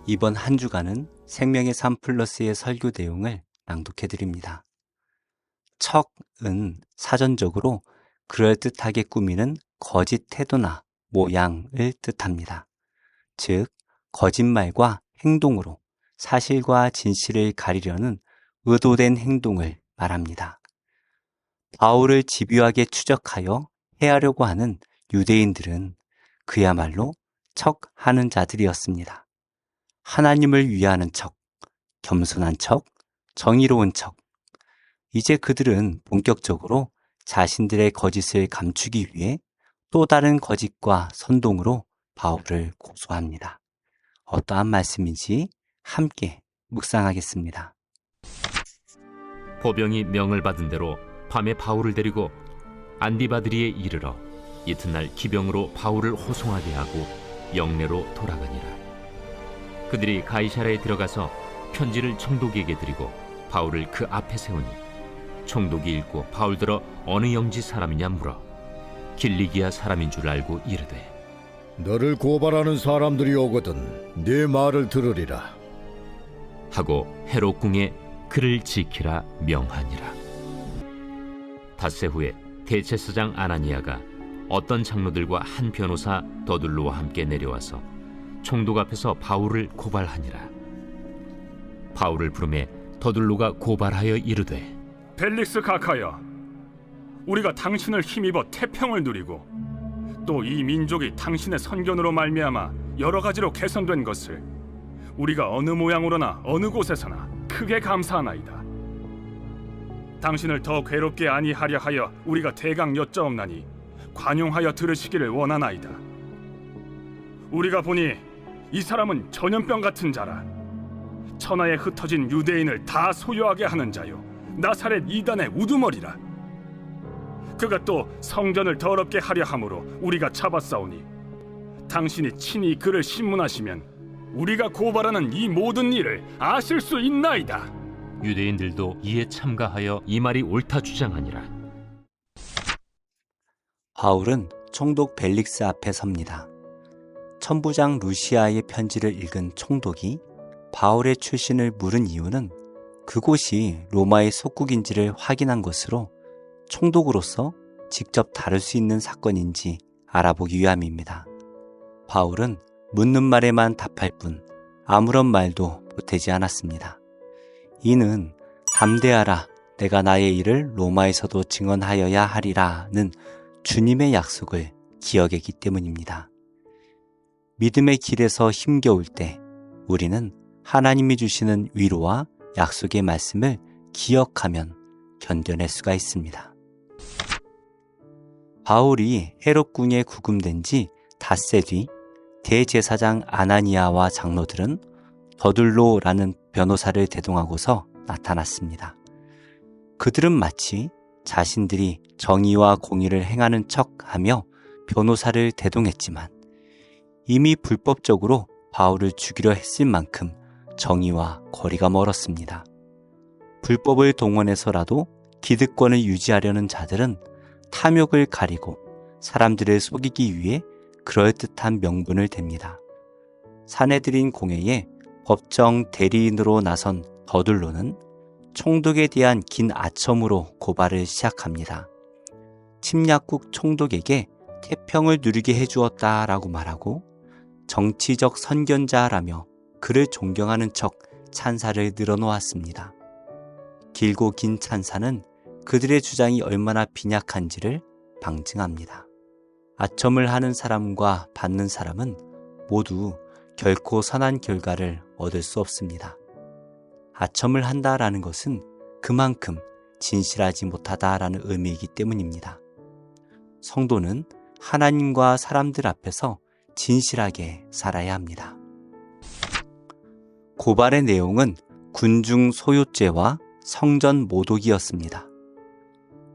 이번 한 주간은 생명의 삶 플러스의 설교 내용을 낭독해드립니다. 척은 사전적으로 그럴듯하게 꾸미는 거짓 태도나 모양을 뜻합니다. 즉, 거짓말과 행동으로 사실과 진실을 가리려는 의도된 행동을 말합니다. 바울을 집요하게 추적하여 해하려고 하는 유대인들은 그야말로 척하는 자들이었습니다. 하나님을 위하는 척, 겸손한 척, 정의로운 척. 이제 그들은 본격적으로 자신들의 거짓을 감추기 위해 또 다른 거짓과 선동으로 바울을 고소합니다. 어떠한 말씀인지 함께 묵상하겠습니다. 보병이 명을 받은 대로 밤에 바울을 데리고 안디바드리에 이르러 이튿날 기병으로 바울을 호송하게 하고 영내로 돌아가니라. 그들이 가이사랴에 들어가서 편지를 총독에게 드리고 바울을 그 앞에 세우니 총독이 읽고 바울더러 어느 영지 사람이냐 물어 길리기아 사람인 줄 알고 이르되 너를 고발하는 사람들이 오거든 네 말을 들으리라 하고 헤롯 궁에 그를 지키라 명하니라. 닷새 후에 대제사장 아나니아가 어떤 장로들과 한 변호사 더둘로와 함께 내려와서 총독 앞에서 바울을 고발하니라. 바울을 부르매 더둘로가 고발하여 이르되 벨릭스 각하여, 우리가 당신을 힘입어 태평을 누리고 또 이 민족이 당신의 선견으로 말미암아 여러 가지로 개선된 것을 우리가 어느 모양으로나 어느 곳에서나 크게 감사하나이다. 당신을 더 괴롭게 아니하려 하여 우리가 대강 여짜옵나니 관용하여 들으시기를 원하나이다. 우리가 보니 이 사람은 전염병 같은 자라. 천하에 흩어진 유대인을 다 소유하게 하는 자요, 나사렛 이단의 우두머리라. 그가 또 성전을 더럽게 하려 함으로 우리가 잡았사오니 당신이 친히 그를 신문하시면 우리가 고발하는 이 모든 일을 아실 수 있나이다. 유대인들도 이에 참가하여 이 말이 옳다 주장하니라. 바울은 총독 벨릭스 앞에 섭니다. 천부장 루시아의 편지를 읽은 총독이 바울의 출신을 물은 이유는 그곳이 로마의 속국인지를 확인한 것으로 총독으로서 직접 다룰 수 있는 사건인지 알아보기 위함입니다. 바울은 묻는 말에만 답할 뿐 아무런 말도 보태지 않았습니다. 이는 담대하라, 내가 나의 일을 로마에서도 증언하여야 하리라는 주님의 약속을 기억했기 때문입니다. 믿음의 길에서 힘겨울 때 우리는 하나님이 주시는 위로와 약속의 말씀을 기억하면 견뎌낼 수가 있습니다. 바울이 헤롯 궁에 구금된 지 닷새 뒤 대제사장 아나니아와 장로들은 더둘로라는 변호사를 대동하고서 나타났습니다. 그들은 마치 자신들이 정의와 공의를 행하는 척하며 변호사를 대동했지만 이미 불법적으로 바울을 죽이려 했을 만큼 정의와 거리가 멀었습니다. 불법을 동원해서라도 기득권을 유지하려는 자들은 탐욕을 가리고 사람들을 속이기 위해 그럴듯한 명분을 댑니다. 사내들인 공회에 법정 대리인으로 나선 더둘로는 총독에 대한 긴 아첨으로 고발을 시작합니다. 침략국 총독에게 태평을 누리게 해주었다라고 말하고 정치적 선견자라며 그를 존경하는 척 찬사를 늘어놓았습니다. 길고 긴 찬사는 그들의 주장이 얼마나 빈약한지를 방증합니다. 아첨을 하는 사람과 받는 사람은 모두 결코 선한 결과를 얻을 수 없습니다. 아첨을 한다라는 것은 그만큼 진실하지 못하다라는 의미이기 때문입니다. 성도는 하나님과 사람들 앞에서 진실하게 살아야 합니다. 고발의 내용은 군중 소요죄와 성전 모독이었습니다.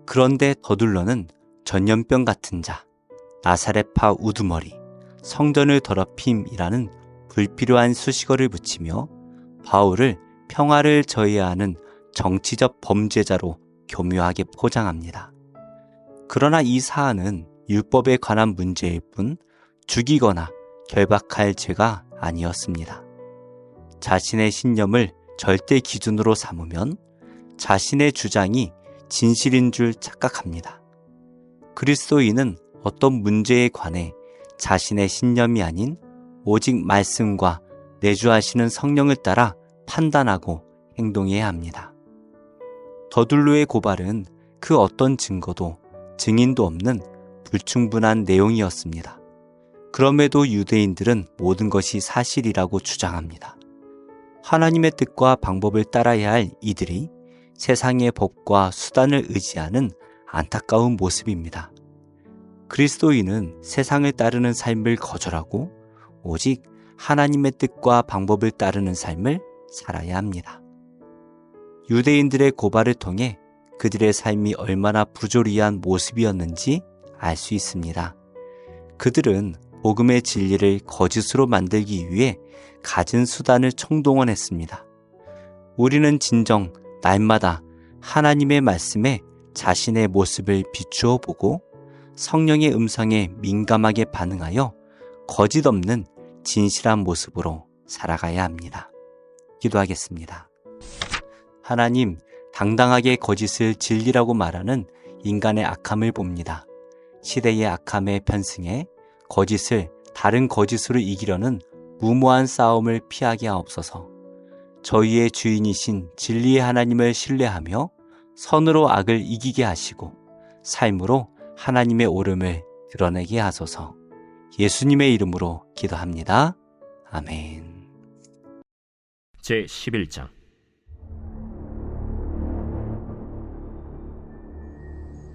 그런데 더둘러는 전염병 같은 자, 나사렛파 우두머리, 성전을 더럽힘이라는 불필요한 수식어를 붙이며 바울을 평화를 저해하는 정치적 범죄자로 교묘하게 포장합니다. 그러나 이 사안은 율법에 관한 문제일 뿐 죽이거나 결박할 죄가 아니었습니다. 자신의 신념을 절대 기준으로 삼으면 자신의 주장이 진실인 줄 착각합니다. 그리스도인은 어떤 문제에 관해 자신의 신념이 아닌 오직 말씀과 내주하시는 성령을 따라 판단하고 행동해야 합니다. 더둘로의 고발은 그 어떤 증거도 증인도 없는 불충분한 내용이었습니다. 그럼에도 유대인들은 모든 것이 사실이라고 주장합니다. 하나님의 뜻과 방법을 따라야 할 이들이 세상의 법과 수단을 의지하는 안타까운 모습입니다. 그리스도인은 세상을 따르는 삶을 거절하고 오직 하나님의 뜻과 방법을 따르는 삶을 살아야 합니다. 유대인들의 고발을 통해 그들의 삶이 얼마나 부조리한 모습이었는지 알 수 있습니다. 그들은 복음의 진리를 거짓으로 만들기 위해 갖은 수단을 총동원했습니다. 우리는 진정 날마다 하나님의 말씀에 자신의 모습을 비추어 보고 성령의 음성에 민감하게 반응하여 거짓 없는 진실한 모습으로 살아가야 합니다. 기도하겠습니다. 하나님, 당당하게 거짓을 진리라고 말하는 인간의 악함을 봅니다. 시대의 악함에 편승해 거짓을 다른 거짓으로 이기려는 무모한 싸움을 피하게 하옵소서. 저희의 주인이신 진리의 하나님을 신뢰하며 선으로 악을 이기게 하시고 삶으로 하나님의 옳음을 드러내게 하소서. 예수님의 이름으로 기도합니다. 아멘. 제 11장.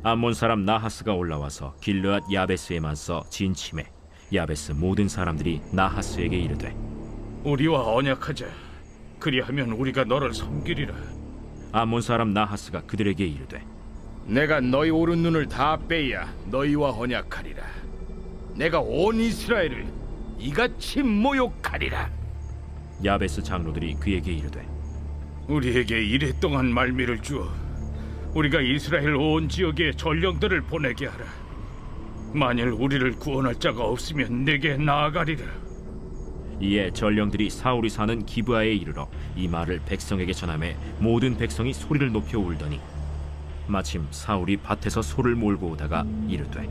암몬 사람 나하스가 올라와서 길르앗 야베스에 맞서 진침해 야베스 모든 사람들이 나하스에게 이르되 우리와 언약하자. 그리하면 우리가 너를 섬기리라. 암몬 사람 나하스가 그들에게 이르되 내가 너희 오른눈을 다 빼야 너희와 언약하리라. 내가 온 이스라엘을 이같이 모욕하리라. 야베스 장로들이 그에게 이르되 우리에게 이랫동안 말미를 주어 우리가 이스라엘 온 지역에 전령들을 보내게 하라. 만일 우리를 구원할 자가 없으면 내게 나아가리라. 이에 전령들이 사울이 사는 기브아에 이르러 이 말을 백성에게 전하매 모든 백성이 소리를 높여 울더니 마침 사울이 밭에서 소를 몰고 오다가 이르되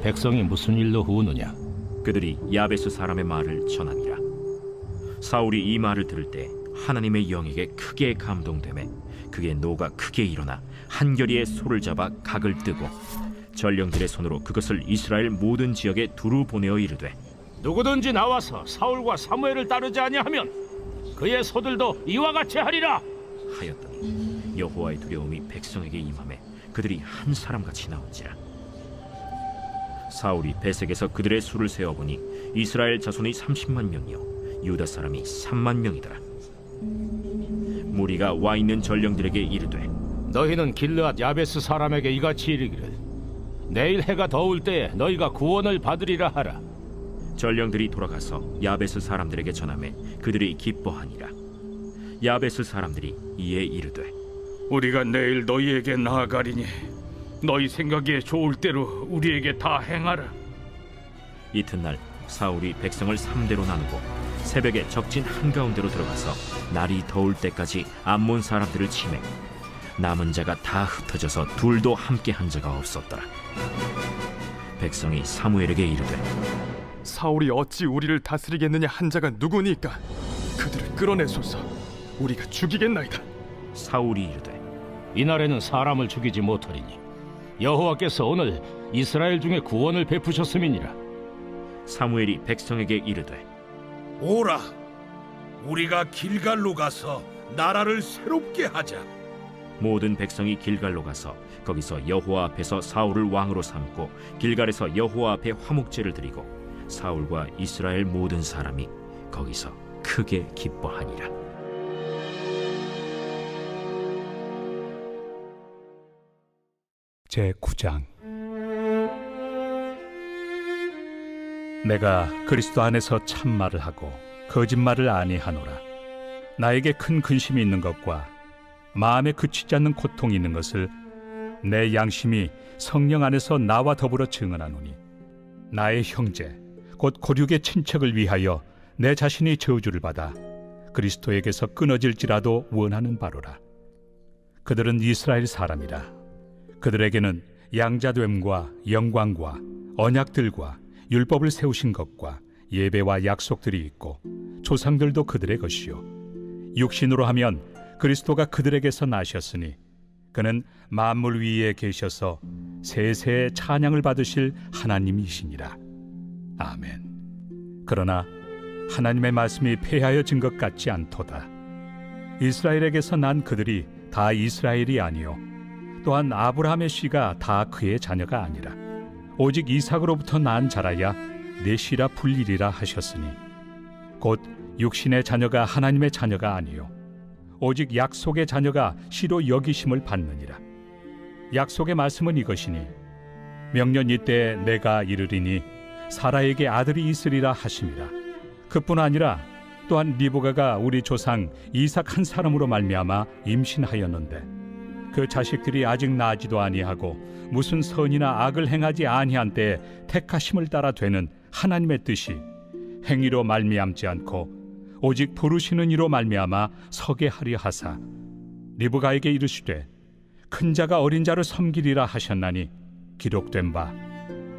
백성이 무슨 일로 우느냐? 그들이 야베스 사람의 말을 전하니라. 사울이 이 말을 들을 때 하나님의 영에게 크게 감동되매 그의 노가 크게 일어나 한결이의 소를 잡아 각을 뜨고 전령들의 손으로 그것을 이스라엘 모든 지역에 두루 보내어 이르되 누구든지 나와서 사울과 사무엘을 따르지 아니하면 그의 소들도 이와 같이 하리라. 하였더니 여호와의 두려움이 백성에게 임하매 그들이 한 사람같이 나온지라. 사울이 베색에서 그들의 수를 세어보니 이스라엘 자손이 30만 명이요 유다 사람이 3만 명이더라. 무리가 와 있는 전령들에게 이르되 너희는 길르앗 야베스 사람에게 이같이 이르기를 내일 해가 더울 때에 너희가 구원을 받으리라 하라. 전령들이 돌아가서 야베스 사람들에게 전하매 그들이 기뻐하니라. 야베스 사람들이 이에 이르되 우리가 내일 너희에게 나아가리니 너희 생각에 좋을 대로 우리에게 다 행하라. 이튿날 사울이 백성을 3대로 나누고 새벽에 적진 한가운데로 들어가서 날이 더울 때까지 암몬 사람들을 치매 남은 자가 다 흩어져서 둘도 함께 한 자가 없었더라. 백성이 사무엘에게 이르되 사울이 어찌 우리를 다스리겠느냐 한 자가 누구니까 그들을 끌어내소서. 우리가 죽이겠나이다. 사울이 이르되 이날에는 사람을 죽이지 못하리니 여호와께서 오늘 이스라엘 중에 구원을 베푸셨음이니라. 사무엘이 백성에게 이르되 오라, 우리가 길갈로 가서 나라를 새롭게 하자. 모든 백성이 길갈로 가서 거기서 여호와 앞에서 사울을 왕으로 삼고 길갈에서 여호와 앞에 화목제를 드리고 사울과 이스라엘 모든 사람이 거기서 크게 기뻐하니라. 제9장. 내가 그리스도 안에서 참말을 하고 거짓말을 아니하노라. 나에게 큰 근심이 있는 것과 마음에 그치지 않는 고통이 있는 것을 내 양심이 성령 안에서 나와 더불어 증언하노니 나의 형제 곧 고륙의 친척을 위하여 내 자신이 저주를 받아 그리스도에게서 끊어질지라도 원하는 바로라. 그들은 이스라엘 사람이라. 그들에게는 양자됨과 영광과 언약들과 율법을 세우신 것과 예배와 약속들이 있고 조상들도 그들의 것이요 육신으로 하면 그리스도가 그들에게서 나셨으니 그는 만물 위에 계셔서 세세의 찬양을 받으실 하나님이시니라. 아멘. 그러나 하나님의 말씀이 폐하여진 것 같지 않도다. 이스라엘에게서 난 그들이 다 이스라엘이 아니요 또한 아브라함의 씨가 다 그의 자녀가 아니라 오직 이삭으로부터 난 자라야 내 씨라 불리리라 하셨으니 곧 육신의 자녀가 하나님의 자녀가 아니요 오직 약속의 자녀가 씨로 여기심을 받느니라. 약속의 말씀은 이것이니 명년 이때 내가 이르리니 사라에게 아들이 있으리라 하심이라. 그뿐 아니라 또한 리브가가 우리 조상 이삭 한 사람으로 말미암아 임신하였는데 그 자식들이 아직 나지도 아니하고 무슨 선이나 악을 행하지 아니한 때에 택하심을 따라 되는 하나님의 뜻이 행위로 말미암지 않고 오직 부르시는 이로 말미암아 서게 하려 하사 리브가에게 이르시되 큰 자가 어린 자를 섬기리라 하셨나니 기록된 바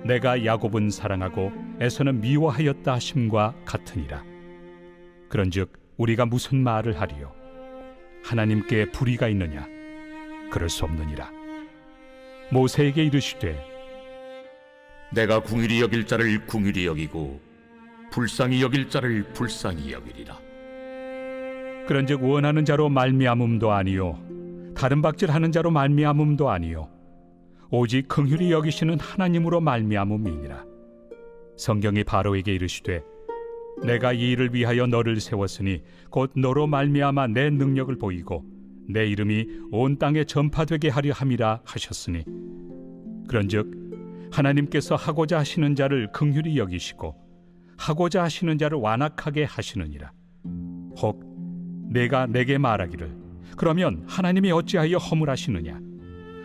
내가 야곱은 사랑하고 에서는 미워하였다 하심과 같으니라. 그런즉 우리가 무슨 말을 하리요? 하나님께 불의가 있느냐? 그럴 수 없느니라. 모세에게 이르시되 내가 궁휼히 여길 자를 궁휼히 여기고 불쌍히 여길 자를 불쌍히 여기리라. 그런즉 원하는 자로 말미암음도 아니요 다른 박질하는 자로 말미암음도 아니요 오직 긍휼히 여기시는 하나님으로 말미암음이니라. 성경이 바로에게 이르시되 내가 이 일을 위하여 너를 세웠으니 곧 너로 말미암아 내 능력을 보이고 내 이름이 온 땅에 전파되게 하려 함이라 하셨으니 그런즉 하나님께서 하고자 하시는 자를 긍휼히 여기시고 하고자 하시는 자를 완악하게 하시느니라. 혹 내가 내게 말하기를 그러면 하나님이 어찌하여 허물하시느냐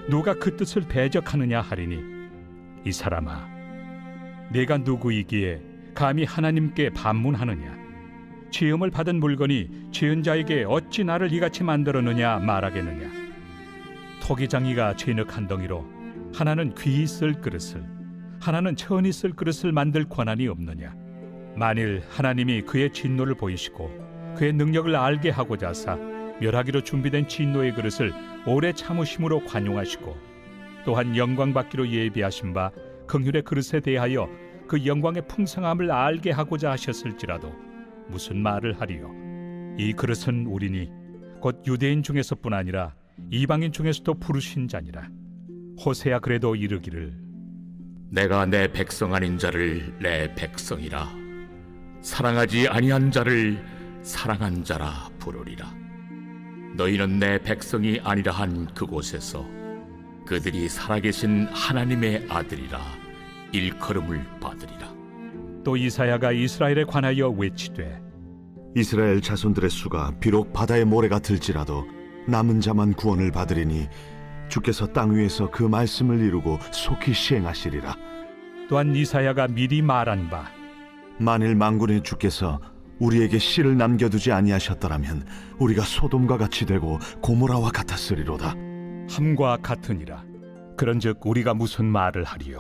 누가 그 뜻을 대적하느냐 하리니 이 사람아 내가 누구이기에 감히 하나님께 반문하느냐 지음을 받은 물건이 지은 자에게 어찌 나를 이같이 만들었느냐 말하겠느냐. 토기장이가 진흙 한 덩이로 하나는 귀히 쓸 그릇을 하나는 천히 쓸 그릇을 만들 권한이 없느냐. 만일 하나님이 그의 진노를 보이시고 그의 능력을 알게 하고자 하사 멸하기로 준비된 진노의 그릇을 오래 참으심으로 관용하시고 또한 영광 받기로 예비하신 바 긍휼의 그릇에 대하여 그 영광의 풍성함을 알게 하고자 하셨을지라도 무슨 말을 하리요? 이 그릇은 우리니 곧 유대인 중에서뿐 아니라 이방인 중에서도 부르신 자니라. 호세야 그래도 이르기를 내가 내 백성 아닌 자를 내 백성이라 사랑하지 아니한 자를 사랑한 자라 부르리라. 너희는 내 백성이 아니라 한 그곳에서 그들이 살아계신 하나님의 아들이라 일컬음을 받으리라. 또 이사야가 이스라엘에 관하여 외치되 이스라엘 자손들의 수가 비록 바다의 모래가 들지라도 남은 자만 구원을 받으리니 주께서 땅 위에서 그 말씀을 이루고 속히 시행하시리라. 또한 이사야가 미리 말한 바 만일 만군의 주께서 우리에게 씨를 남겨두지 아니하셨더라면 우리가 소돔과 같이 되고 고모라와 같았으리로다. 함과 같으니라. 그런즉 우리가 무슨 말을 하리요?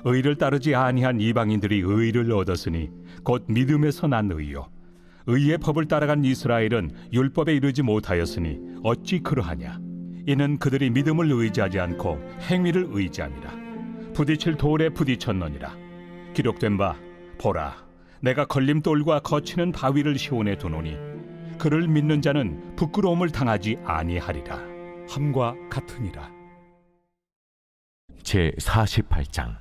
의를 따르지 아니한 이방인들이 의를 얻었으니 곧 믿음에서 난 의요 의의 법을 따라간 이스라엘은 율법에 이르지 못하였으니 어찌 그러하냐. 이는 그들이 믿음을 의지하지 않고 행위를 의지함이라. 부딪힐 돌에 부딪혔느니라. 기록된 바 보라 내가 걸림돌과 거치는 바위를 시온에 두노니 그를 믿는 자는 부끄러움을 당하지 아니하리라. 함과 같으니라. 제 48장.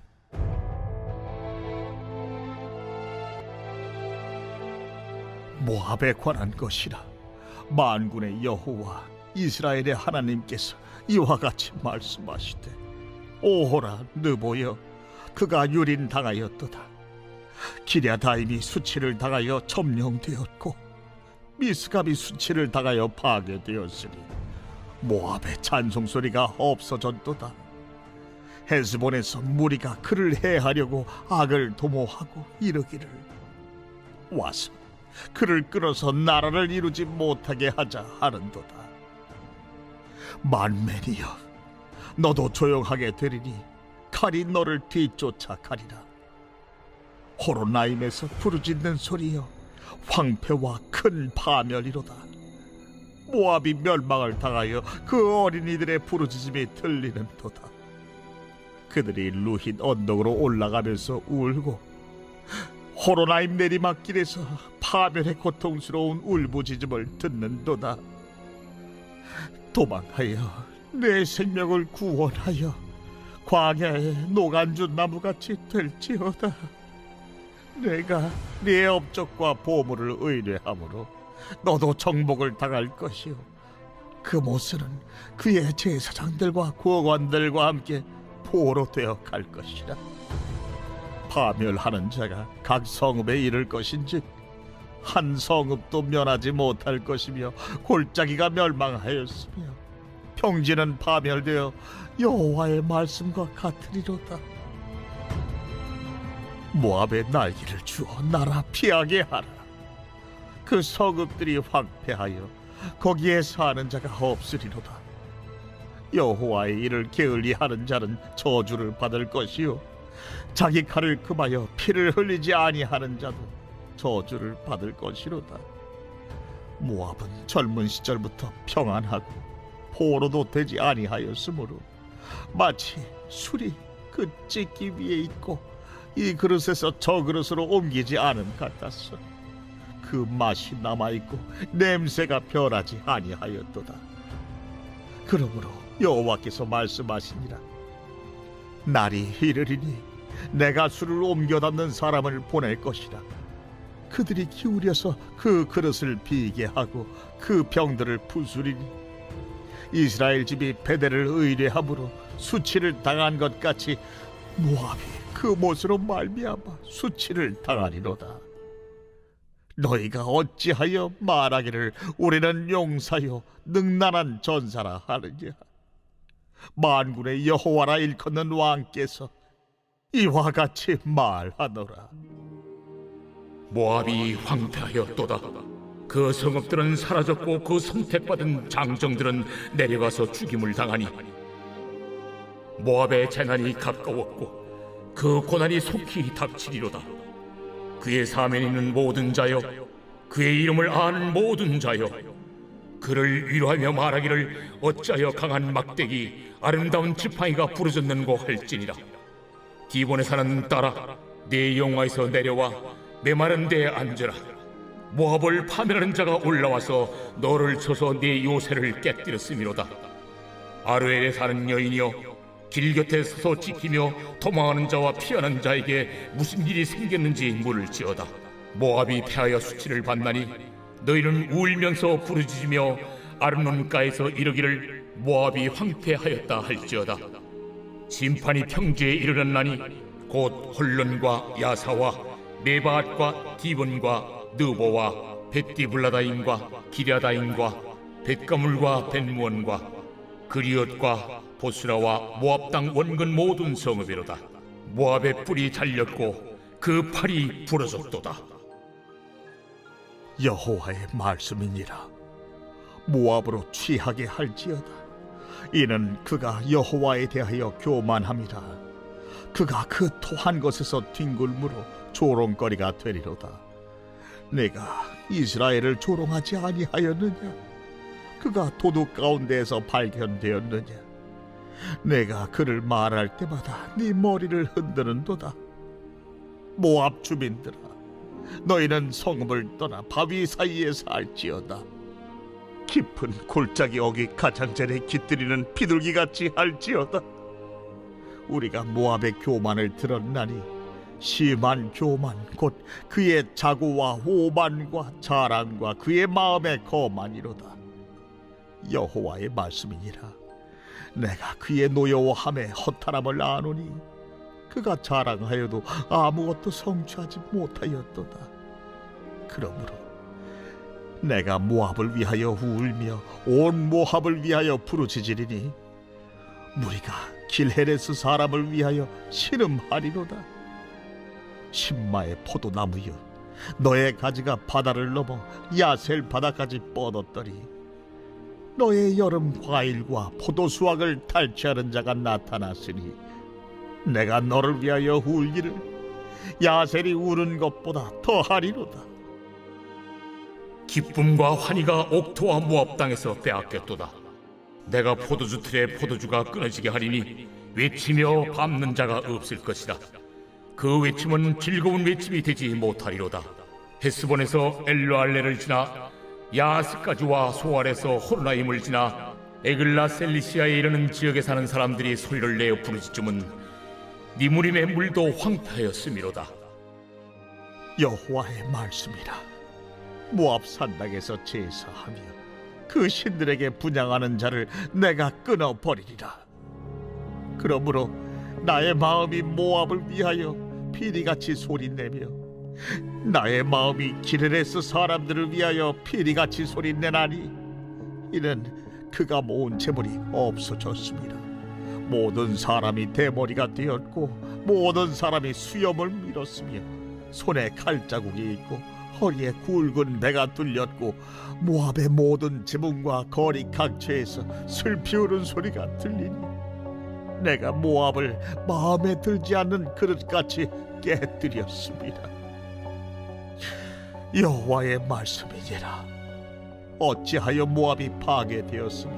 모압에 관한 것이라. 만군의 여호와 이스라엘의 하나님께서 이와 같이 말씀하시되 오호라 느보여 그가 유린당하였도다. 기랴다임이 수치를 당하여 점령되었고 미스갑이 수치를 당하여 파괴되었으니 모압의 찬송소리가 없어졌도다. 헤스본에서 무리가 그를 해하려고 악을 도모하고 이르기를 와서 그를 끌어서 나라를 이루지 못하게 하자 하는도다. 만맨이여, 너도 조용하게 되리니 칼이 너를 뒤쫓아 가리라. 호로나임에서 부르짖는 소리여, 황폐와 큰 파멸이로다. 모압이 멸망을 당하여 그 어린이들의 부르짖음이 들리는도다. 그들이 루힌 언덕으로 올라가면서 울고 호로나임 내리막길에서 파멸의 고통스러운 울부짖음을 듣는도다. 도망하여 내 생명을 구원하여 광야의 노간주 나무같이 될지어다. 내가 네 업적과 보물을 의뢰함으로 너도 정복을 당할 것이요, 그 모습은 그의 제사장들과 구원관들과 함께 포로 되어 갈 것이라. 파멸하는 자가 각 성읍에 이를 것인즉 한 성읍도 면하지 못할 것이며 골짜기가 멸망하였으며 평지는 파멸되어 여호와의 말씀과 같으리로다. 모압의 날개를 주어 나라 피하게 하라. 그 성읍들이 황폐하여 거기에 사는 자가 없으리로다. 여호와의 일을 게을리하는 자는 저주를 받을 것이요, 자기 칼을 금하여 피를 흘리지 아니하는 자도 저주를 받을 것이로다. 모압은 젊은 시절부터 평안하고 포로도 되지 아니하였으므로 마치 술이 그 찢기 위에 있고 이 그릇에서 저 그릇으로 옮기지 않음 같았어. 그 맛이 남아있고 냄새가 변하지 아니하였도다. 그러므로 여호와께서 말씀하시니라. 날이 이르리니 내가 술을 옮겨 담는 사람을 보낼 것이라. 그들이 기울여서 그 그릇을 비게 하고 그 병들을 부수리니 이스라엘 집이 베델을 의뢰함으로 수치를 당한 것 같이 모압이 그 못으로 말미암아 수치를 당하리로다. 너희가 어찌하여 말하기를 우리는 용사요 능란한 전사라 하느냐? 만군의 여호와라 일컫는 왕께서 이와 같이 말하노라. 모압이 황폐하였도다. 그 성읍들은 사라졌고 그 선택받은 장정들은 내려가서 죽임을 당하니 모압의 재난이 가까웠고 그 고난이 속히 닥치리로다. 그의 사면에 있는 모든 자여, 그의 이름을 아는 모든 자여, 그를 위로하며 말하기를 어찌하여 강한 막대기 아름다운 지팡이가 부러졌는고 할지니라. 디본에 사는 딸아, 네 영화에서 내려와 메마른 데에 앉으라. 모압을 파멸하는 자가 올라와서 너를 쳐서 네 요새를 깨뜨렸음이로다. 아르엘에 사는 여인이여, 길 곁에 서서 지키며 도망하는 자와 피하는 자에게 무슨 일이 생겼는지 물을지어다. 모압이 패하여 수치를 받나니 너희는 울면서 부르짖으며 아르논가에서 이르기를 모압이 황폐하였다 할지어다. 심판이 평지에 이르렀나니 곧 홀론과 야사와 네바앗과 디본과 느보와 벳디블라다임과 기랴다임과 벳가물과 벳무원과 그리엇과 보스라와 모압 땅 원근 모든 성읍이로다. 모압의 뿔이 잘렸고 그 팔이 부러졌도다. 여호와의 말씀이니라. 모압으로 취하게 할지어다. 이는 그가 여호와에 대하여 교만함이라. 그가 그 토한 것에서 뒹굴므로 조롱거리가 되리로다. 내가 이스라엘을 조롱하지 아니하였느냐? 그가 도둑 가운데에서 발견되었느냐? 내가 그를 말할 때마다 네 머리를 흔드는도다. 모압 주민들아, 너희는 성읍을 떠나 바위 사이에 살지어다. 깊은 골짜기 어귀 가장자리에 깃들이는 비둘기같이 할지어다. 우리가 모압의 교만을 들었나니 심한 교만 곧 그의 자고와 오만과 자랑과 그의 마음의 거만이로다. 여호와의 말씀이니라. 내가 그의 노여워함에 허탈함을 아노니 그가 자랑하여도 아무것도 성취하지 못하였도다. 그러므로 내가 모압을 위하여 울며 온 모압을 위하여 부르짖으리니 무리가 길헤레스 사람을 위하여 신음하리로다. 신마의 포도나무여, 너의 가지가 바다를 넘어 야셀 바다까지 뻗었더니 너의 여름 과일과 포도 수확을 탈취하는 자가 나타났으니 내가 너를 위하여 울기를 야셀이 우는 것보다 더하리로다. 기쁨과 환희가 옥토와 모압 땅에서 빼앗겼도다. 내가 포도주 틀에 포도주가 끊어지게 하리니 외치며 밟는 자가 없을 것이다. 그 외침은 즐거운 외침이 되지 못하리로다. 헤스본에서 엘르알레를 지나 야스까지와 소알에서 호르나임을 지나 에글라 셀리시아에 이르는 지역에 사는 사람들이 소리를 내어 부르짖음은 니무림의 물도 황폐하였음이로다. 여호와의 말씀이라. 모압 산당에서 제사하며 그 신들에게 분향하는 자를 내가 끊어버리리라. 그러므로 나의 마음이 모압을 위하여 피리같이 소리내며 나의 마음이 기르레스 사람들을 위하여 피리같이 소리내나니 이는 그가 모은 재물이 없어졌습니다. 모든 사람이 대머리가 되었고 모든 사람이 수염을 밀었으며 손에 칼자국이 있고 허리에 굵은 배가 뚫렸고 모압의 모든 지붕과 거리 각처에서 슬피 우는 소리가 들리니 내가 모압을 마음에 들지 않는 그릇같이 깨뜨렸습니다. 여호와의 말씀이니라. 어찌하여 모압이 파괴되었으며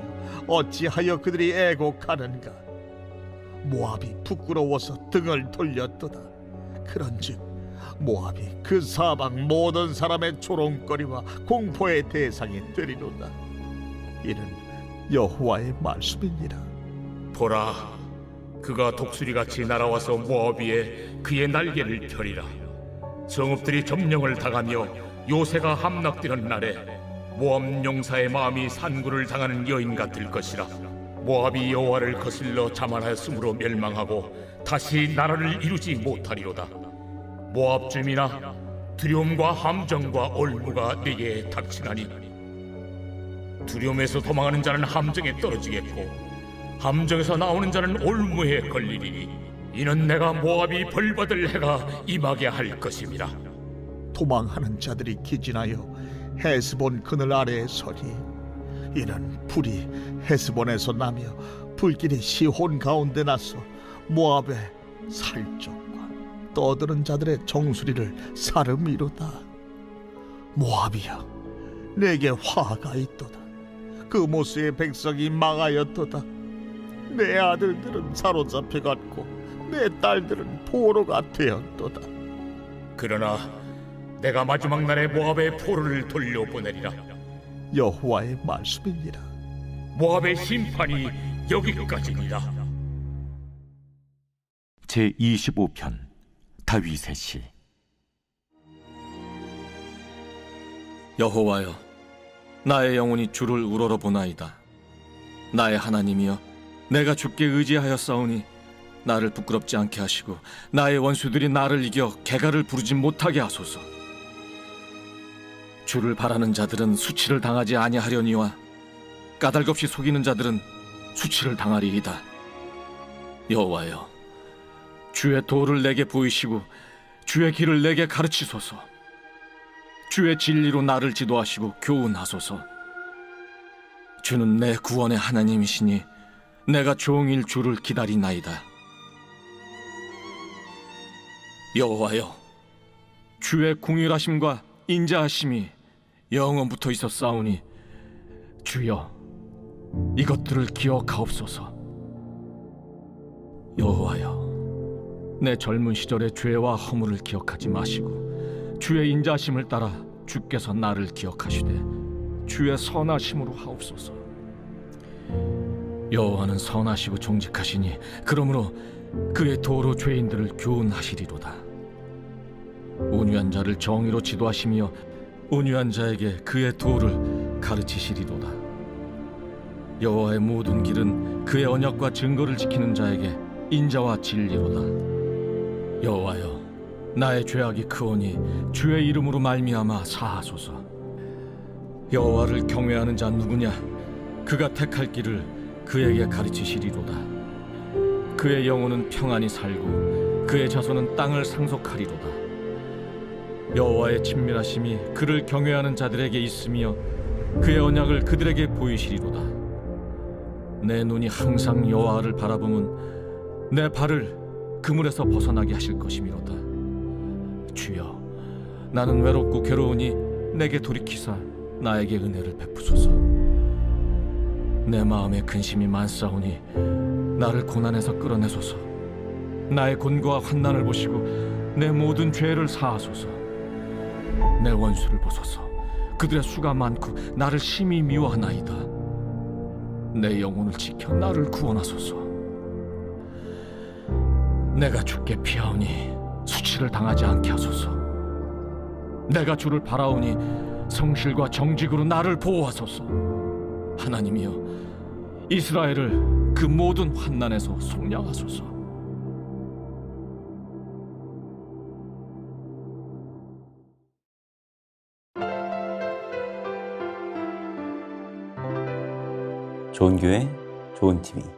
어찌하여 그들이 애곡하는가. 모압이 부끄러워서 등을 돌렸도다. 그런즉 모압이 그 사방 모든 사람의 조롱거리와 공포의 대상이 되리로다. 이는 여호와의 말씀이니라. 보라, 그가 독수리같이 날아와서 모압 위에 그의 날개를 펴리라. 성읍들이 점령을 당하며 요새가 함락되는 날에 모압 용사의 마음이 산구를 당하는 여인 같을 것이라. 모압이 여호와를 거슬러 자만하였으므로 멸망하고 다시 나라를 이루지 못하리로다. 모압 주민아, 두려움과 함정과 올무가 네게 닥치나니 두려움에서 도망하는 자는 함정에 떨어지겠고 함정에서 나오는 자는 올무에 걸리리니 이는 내가 모압이 벌받을 해가 임하게 할 것임이라. 도망하는 자들이 기진하여 헤스본 그늘 아래에 서리. 이는 불이 헤스본에서 나며 불길이 시혼 가운데 나서 모압의 살적과 떠드는 자들의 정수리를 사름이로다. 모압이여, 내게 화가 있도다. 그 모스의 백성이 망하였도다. 내 아들들은 사로잡혀갔고 내 딸들은 포로가 되었도다. 그러나 내가 마지막 날에 모압의 포로를 돌려보내리라. 여호와의 말씀이니라. 모압의 심판이 여기까지니라. 제25편 다윗의 시. 여호와여, 나의 영혼이 주를 우러러보나이다. 나의 하나님이여, 내가 주께 의지하였사오니 나를 부끄럽지 않게 하시고 나의 원수들이 나를 이겨 개가를 부르지 못하게 하소서. 주를 바라는 자들은 수치를 당하지 아니하려니와 까닭없이 속이는 자들은 수치를 당하리이다. 여호와여, 주의 도를 내게 보이시고 주의 길을 내게 가르치소서. 주의 진리로 나를 지도하시고 교훈하소서. 주는 내 구원의 하나님이시니 내가 종일 주를 기다리나이다. 여호와여, 주의 궁휼하심과 인자하심이 영원부터 있었사오니 주여, 이것들을 기억하옵소서. 여호와여, 내 젊은 시절의 죄와 허물을 기억하지 마시고 주의 인자하심을 따라 주께서 나를 기억하시되 주의 선하심으로 하옵소서. 여호와는 선하시고 정직하시니 그러므로 그의 도로 죄인들을 교훈하시리로다. 온유한 자를 정의로 지도하시며 온유한 자에게 그의 도를 가르치시리로다. 여호와의 모든 길은 그의 언약과 증거를 지키는 자에게 인자와 진리로다. 여호와여, 나의 죄악이 크오니 주의 이름으로 말미암아 사하소서. 여호와를 경외하는 자 누구냐? 그가 택할 길을 그에게 가르치시리로다. 그의 영혼은 평안히 살고 그의 자손은 땅을 상속하리로다. 여호와의 친밀하심이 그를 경외하는 자들에게 있으며 그의 언약을 그들에게 보이시리로다. 내 눈이 항상 여호와를 바라보면 내 발을 그물에서 벗어나게 하실 것이미로다. 주여, 나는 외롭고 괴로우니 내게 돌이키사 나에게 은혜를 베푸소서. 내 마음에 근심이 많사오니 나를 고난에서 끌어내소서. 나의 곤고와 환난을 보시고 내 모든 죄를 사하소서. 내 원수를 보소서. 그들의 수가 많고 나를 심히 미워하나이다. 내 영혼을 지켜 나를 구원하소서. 내가 주께 피하오니 수치를 당하지 않게 하소서. 내가 주를 바라오니 성실과 정직으로 나를 보호하소서. 하나님이여, 이스라엘을 그 모든 환난에서 속량하소서. 좋은 교회, 좋은 TV.